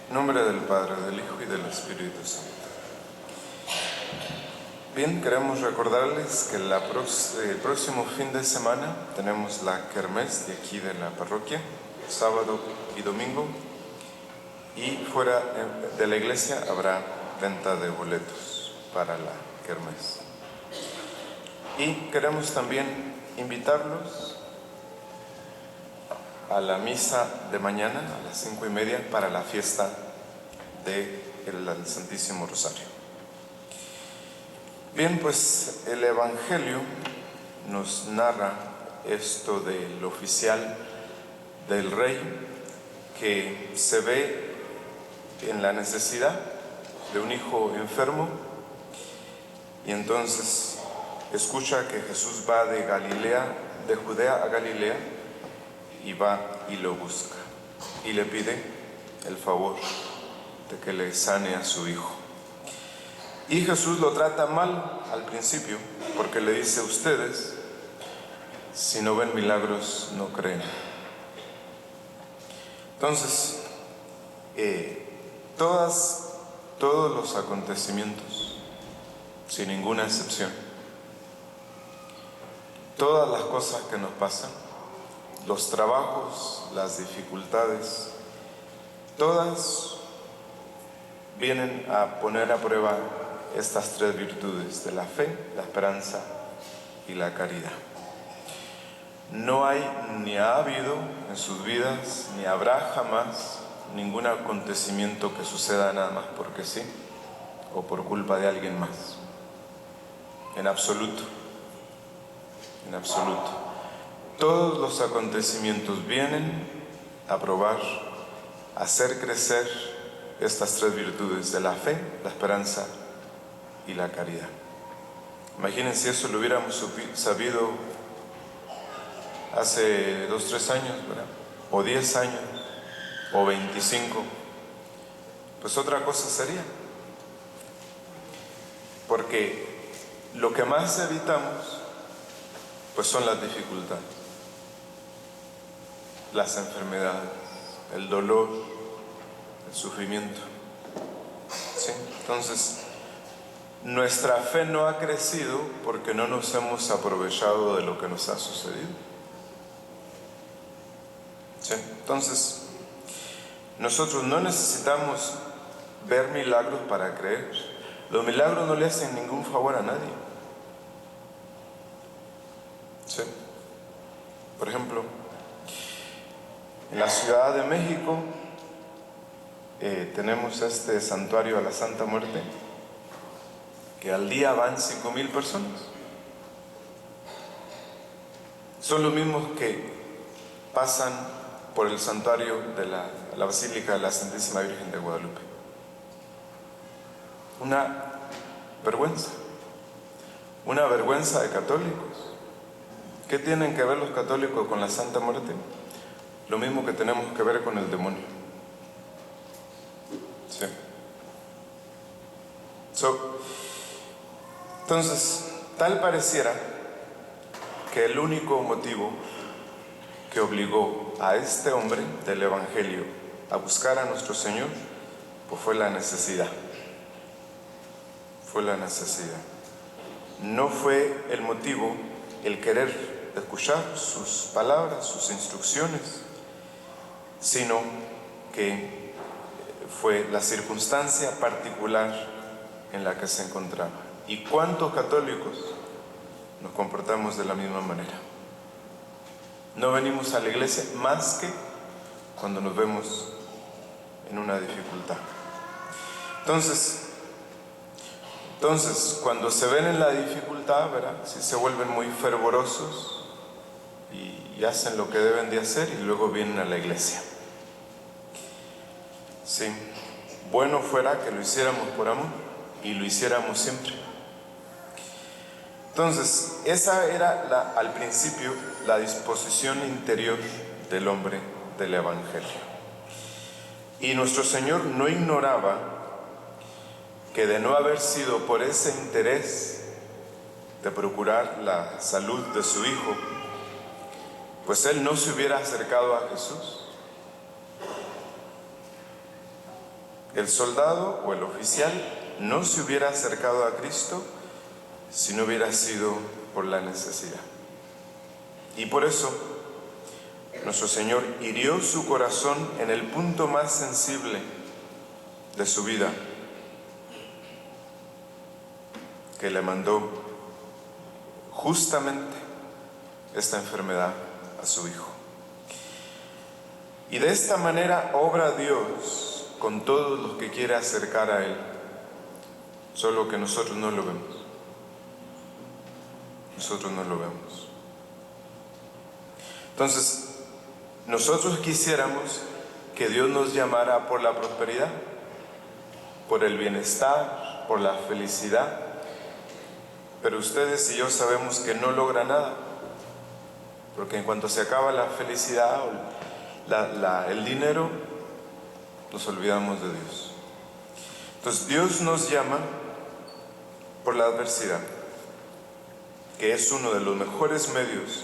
En nombre del Padre, del Hijo y del Espíritu Santo. Bien, queremos recordarles que el próximo fin de semana tenemos la kermés de aquí de la parroquia, sábado y domingo, y fuera de la iglesia habrá venta de boletos para la kermés. Y queremos también invitarlos a la misa de mañana a las 5:30 para la fiesta del Santísimo Rosario. Bien, pues el Evangelio nos narra esto del oficial del rey que se ve en la necesidad de un hijo enfermo y entonces escucha que Jesús va de Judea a Galilea y va y lo busca y le pide el favor de que le sane a su hijo. Y Jesús lo trata mal al principio porque le dice: ustedes, si no ven milagros, no creen. Entonces, todos los acontecimientos, sin ninguna excepción, todas las cosas que nos pasan, los trabajos, las dificultades, todas vienen a poner a prueba estas tres virtudes de la fe, la esperanza y la caridad. No hay ni ha habido en sus vidas, ni habrá jamás ningún acontecimiento que suceda nada más porque sí o por culpa de alguien más. En absoluto. En absoluto. Todos los acontecimientos vienen a probar, a hacer crecer estas tres virtudes de la fe, la esperanza y la caridad. Imagínense si eso lo hubiéramos sabido hace 2, 3 años, ¿verdad? O 10 años, o 25, pues otra cosa sería. Porque lo que más evitamos, pues son las dificultades, las enfermedades, el dolor, el sufrimiento. ¿Sí? Entonces, nuestra fe no ha crecido porque no nos hemos aprovechado de lo que nos ha sucedido. ¿Sí? Entonces, nosotros no necesitamos ver milagros para creer. Los milagros no le hacen ningún favor a nadie. ¿Sí? Por ejemplo, en la Ciudad de México tenemos este santuario a la Santa Muerte, que al día van 5,000 personas. Son los mismos que pasan por el santuario de la Basílica de la Santísima Virgen de Guadalupe. Una vergüenza de católicos. ¿Qué tienen que ver los católicos con la Santa Muerte? Lo mismo que tenemos que ver con el demonio. Sí. Entonces, tal pareciera que el único motivo que obligó a este hombre del Evangelio a buscar a nuestro Señor, pues fue la necesidad. Fue la necesidad. No fue el motivo el querer escuchar sus palabras, sus instrucciones, sino que fue la circunstancia particular en la que se encontraba. ¿Y cuántos católicos nos comportamos de la misma manera? No venimos a la iglesia más que cuando nos vemos en una dificultad. Entonces, cuando se ven en la dificultad, ¿verdad? Sí se vuelven muy fervorosos y hacen lo que deben de hacer y luego vienen a la iglesia. Sí, bueno fuera que lo hiciéramos por amor y lo hiciéramos siempre. Entonces, esa era al principio la disposición interior del hombre del Evangelio. Y nuestro Señor no ignoraba que de no haber sido por ese interés de procurar la salud de su hijo, pues él no se hubiera acercado a Jesús. El soldado o el oficial no se hubiera acercado a Cristo si no hubiera sido por la necesidad. Y por eso nuestro Señor hirió su corazón en el punto más sensible de su vida, que le mandó justamente esta enfermedad a su Hijo. Y de esta manera obra Dios con todos los que quiere acercar a Él, solo que nosotros no lo vemos. Nosotros no lo vemos. Entonces, nosotros quisiéramos que Dios nos llamara por la prosperidad, por el bienestar, por la felicidad, pero ustedes y yo sabemos que no logra nada, porque en cuanto se acaba la felicidad o el dinero, nos olvidamos de Dios. Entonces Dios nos llama por la adversidad, que es uno de los mejores medios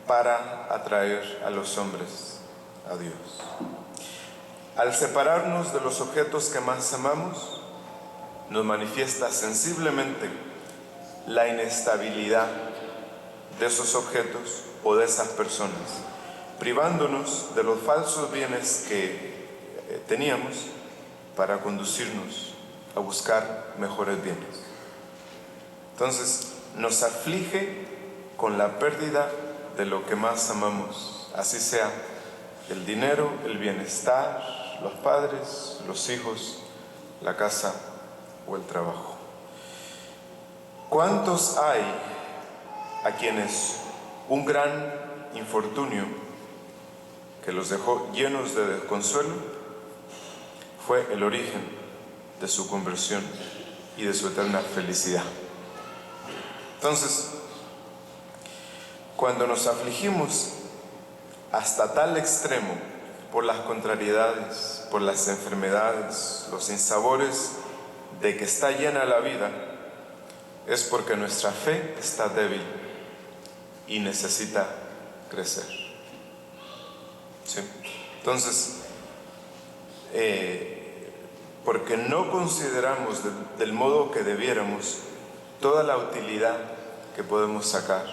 para atraer a los hombres a Dios. Al separarnos de los objetos que más amamos, nos manifiesta sensiblemente la inestabilidad de esos objetos o de esas personas, privándonos de los falsos bienes que teníamos para conducirnos a buscar mejores bienes. Entonces, nos aflige con la pérdida de lo que más amamos, así sea el dinero, el bienestar, los padres, los hijos, la casa o el trabajo. ¿Cuántos hay a quienes un gran infortunio que los dejó llenos de desconsuelo fue el origen de su conversión y de su eterna felicidad? Entonces, cuando nos afligimos hasta tal extremo por las contrariedades, por las enfermedades, los sinsabores de que está llena la vida, es porque nuestra fe está débil y necesita crecer. ¿Sí? Entonces, porque no consideramos del modo que debiéramos toda la utilidad que podemos sacar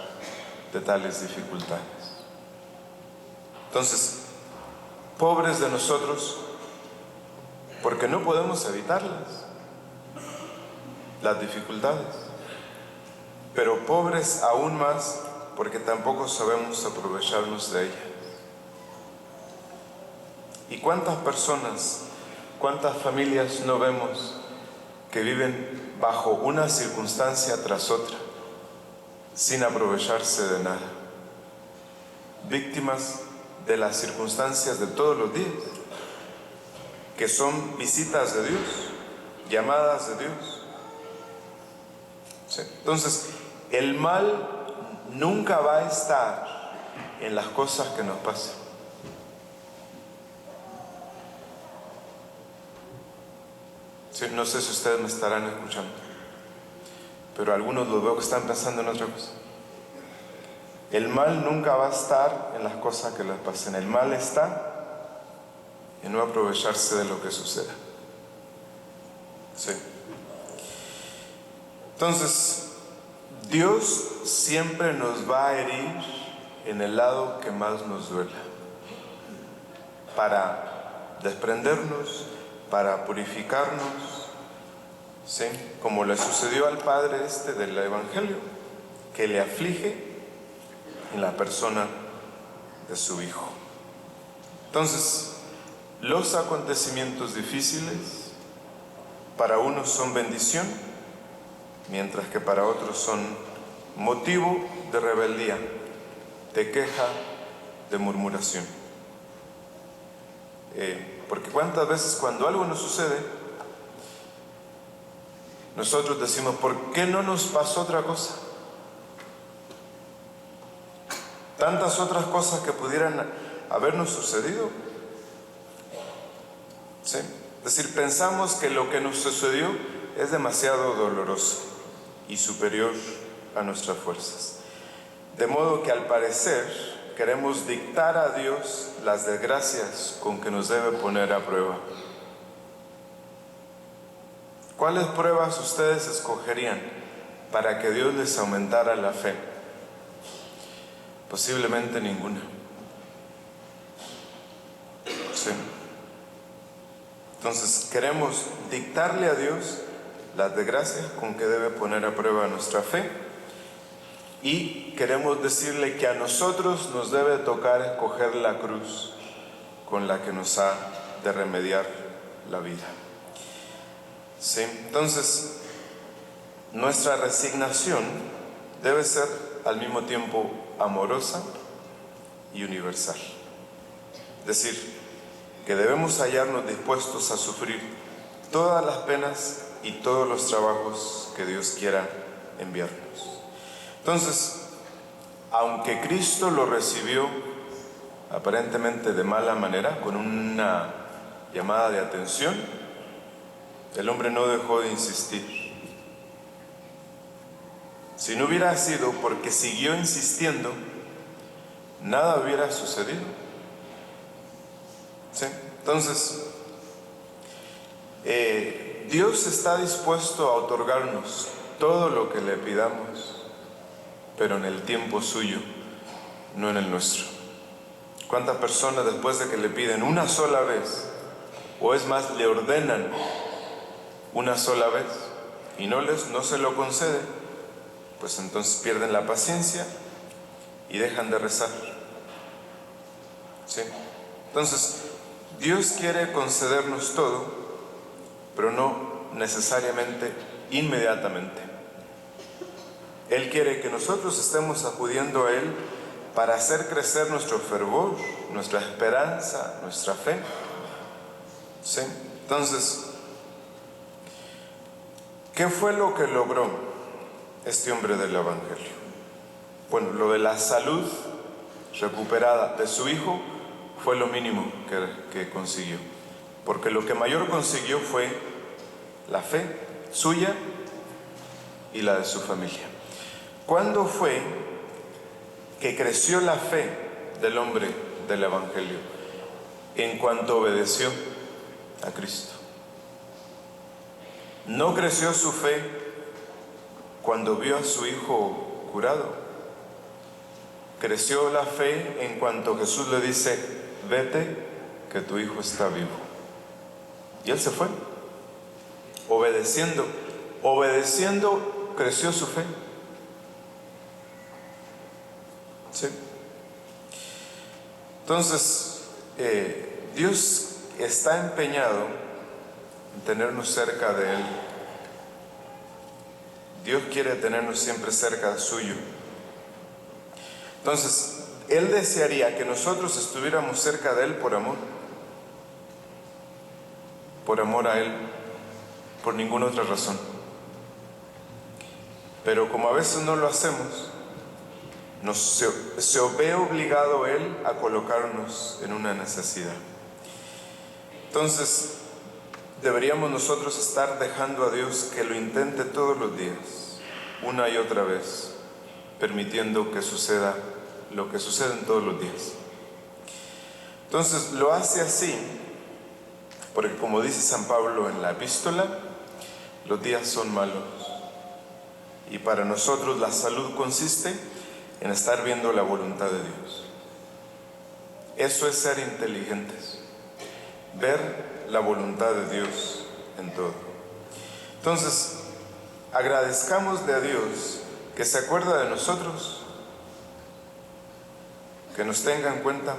de tales dificultades. Entonces, pobres de nosotros, porque no podemos evitarlas, las dificultades, pero pobres aún más porque tampoco sabemos aprovecharnos de ellas. ¿Y cuántas personas, cuántas familias no vemos que viven bajo una circunstancia tras otra, sin aprovecharse de nada? Víctimas de las circunstancias de todos los días, que son visitas de Dios, llamadas de Dios. Sí. Entonces, el mal nunca va a estar en las cosas que nos pasan. Sí, no sé si ustedes me estarán escuchando, pero algunos los veo que están pensando en otra cosa. El mal nunca va a estar en las cosas que les pasen. El mal está en no aprovecharse de lo que suceda. Sí. Entonces, Dios siempre nos va a herir en el lado que más nos duela, para desprendernos, para purificarnos, ¿sí? Como le sucedió al padre del Evangelio, que le aflige en la persona de su hijo. Entonces, los acontecimientos difíciles para unos son bendición, mientras que para otros son motivo de rebeldía, de queja, de murmuración. Porque cuántas veces cuando algo nos sucede, nosotros decimos, ¿por qué no nos pasó otra cosa? Tantas otras cosas que pudieran habernos sucedido. ¿Sí? Es decir, pensamos que lo que nos sucedió es demasiado doloroso y superior a nuestras fuerzas. De modo que al parecer queremos dictar a Dios las desgracias con que nos debe poner a prueba. ¿Cuáles pruebas ustedes escogerían para que Dios les aumentara la fe? Posiblemente ninguna. Sí. Entonces queremos dictarle a Dios las desgracias con que debe poner a prueba nuestra fe, y queremos decirle que a nosotros nos debe tocar escoger la cruz con la que nos ha de remediar la vida. ¿Sí? Entonces, nuestra resignación debe ser al mismo tiempo amorosa y universal. Es decir, que debemos hallarnos dispuestos a sufrir todas las penas y todos los trabajos que Dios quiera enviarnos. Entonces, aunque Cristo lo recibió aparentemente de mala manera, con una llamada de atención, el hombre no dejó de insistir. Si no hubiera sido porque siguió insistiendo, nada hubiera sucedido. ¿Sí? Entonces, Dios está dispuesto a otorgarnos todo lo que le pidamos, pero en el tiempo suyo, no en el nuestro. ¿Cuántas personas después de que le piden una sola vez, o es más, le ordenan una sola vez y no se lo concede, pues entonces pierden la paciencia y dejan de rezar? ¿Sí? Entonces, Dios quiere concedernos todo, pero no necesariamente inmediatamente. Él quiere que nosotros estemos acudiendo a Él para hacer crecer nuestro fervor, nuestra esperanza, nuestra fe. ¿Sí? Entonces, ¿qué fue lo que logró este hombre del Evangelio? Bueno, lo de la salud recuperada de su hijo fue lo mínimo que consiguió, porque lo que mayor consiguió fue la fe suya y la de su familia. ¿Cuándo fue que creció la fe del hombre del Evangelio? En cuanto obedeció a Cristo. No creció su fe cuando vio a su hijo curado. Creció la fe en cuanto Jesús le dice: vete, que tu hijo está vivo. Y él se fue. Obedeciendo creció su fe. ¿Sí? Entonces, Dios está empeñado en tenernos cerca de Él. Dios quiere tenernos siempre cerca suyo. Entonces, Él desearía que nosotros estuviéramos cerca de Él por amor a Él, por ninguna otra razón. Pero como a veces no lo hacemos, se ve obligado Él a colocarnos en una necesidad. Entonces, deberíamos nosotros estar dejando a Dios que lo intente todos los días, una y otra vez, permitiendo que suceda lo que sucede en todos los días. Entonces, lo hace así, porque como dice San Pablo en la epístola, los días son malos. Y para nosotros la salud consiste en estar viendo la voluntad de Dios. Eso es ser inteligentes, ver la voluntad de Dios en todo. Entonces, agradezcámosle a Dios que se acuerda de nosotros, que nos tenga en cuenta,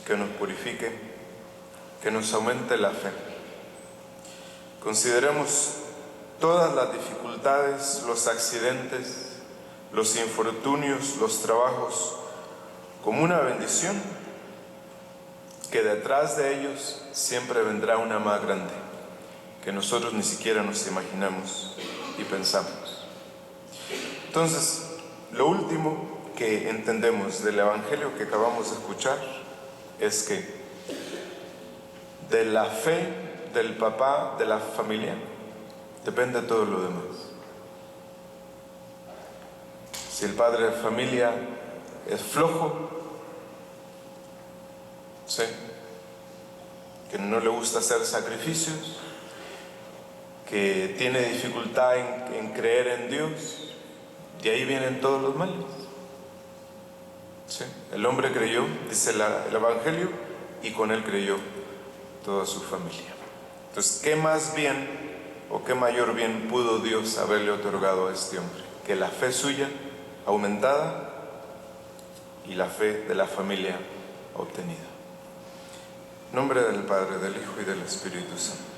que nos purifique, que nos aumente la fe. Consideremos todas las dificultades, los accidentes, los infortunios, los trabajos como una bendición, que detrás de ellos siempre vendrá una más grande, que nosotros ni siquiera nos imaginamos y pensamos. Entonces, lo último que entendemos del Evangelio que acabamos de escuchar es que de la fe del papá, de la familia, depende todo lo demás. Si el padre de familia es flojo, Sí. Que no le gusta hacer sacrificios, que tiene dificultad en creer en Dios. De ahí vienen todos los males. Sí. El hombre creyó, dice el Evangelio, y con él creyó toda su familia. Entonces, ¿qué más bien o qué mayor bien pudo Dios haberle otorgado a este hombre? Que la fe suya aumentada y la fe de la familia obtenida. En nombre del Padre, del Hijo y del Espíritu Santo.